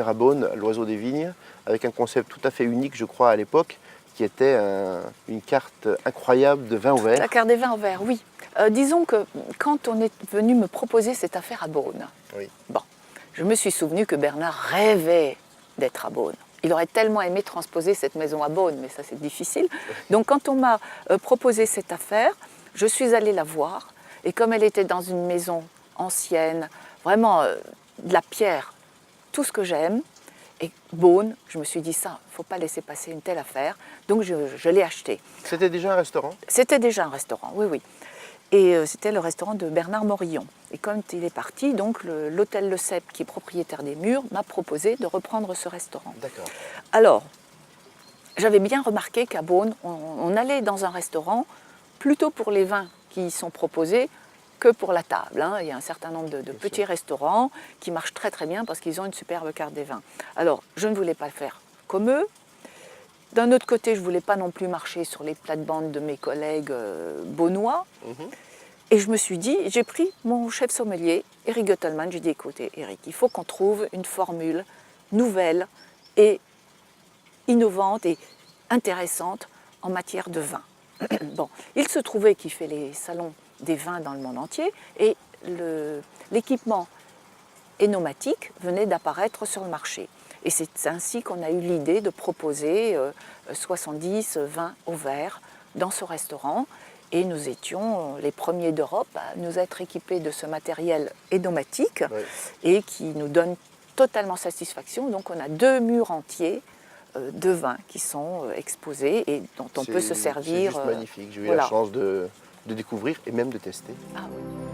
à Beaune, l'oiseau des vignes, avec un concept tout à fait unique, je crois, à l'époque, qui était une carte incroyable de vin au verre. La carte des vins au verre, oui. Disons que quand on est venu me proposer cette affaire à Beaune, Oui. bon, je me suis souvenu que Bernard rêvait d'être à Beaune. Il aurait tellement aimé transposer cette maison à Beaune, mais ça c'est difficile. Donc quand on m'a proposé cette affaire, je suis allée la voir, et comme elle était dans une maison ancienne, vraiment de la pierre, tout ce que j'aime, et Beaune, je me suis dit ça, il ne faut pas laisser passer une telle affaire, donc je l'ai acheté. C'était déjà un restaurant? C'était déjà un restaurant, oui, oui. Et c'était le restaurant de Bernard Morillon. Et quand il est parti, donc l'hôtel Le Cep, qui est propriétaire des Murs, m'a proposé de reprendre ce restaurant. D'accord. Alors, j'avais bien remarqué qu'à Beaune, on allait dans un restaurant plutôt pour les vins qui y sont proposés que pour la table. Hein. Il y a un certain nombre de petits restaurants qui marchent très très bien parce qu'ils ont une superbe carte des vins. Alors, je ne voulais pas le faire comme eux. D'un autre côté, je ne voulais pas non plus marcher sur les plates-bandes de mes collègues beaunois. Et je me suis dit, j'ai pris mon chef sommelier, Eric Göttelmann, j'ai dit, écoutez Eric, il faut qu'on trouve une formule nouvelle et innovante et intéressante en matière de vin. Bon, il se trouvait qu'il fait les salons des vins dans le monde entier et l'équipement énomatique venait d'apparaître sur le marché. Et c'est ainsi qu'on a eu l'idée de proposer 70 vins au verre dans ce restaurant. Et nous étions les premiers d'Europe à nous être équipés de ce matériel énomatique et qui nous donne totalement satisfaction. Donc on a 2 murs entiers de vins qui sont exposés et dont on peut se servir. C'est juste magnifique, j'ai eu la chance de découvrir et même de tester. Ah oui.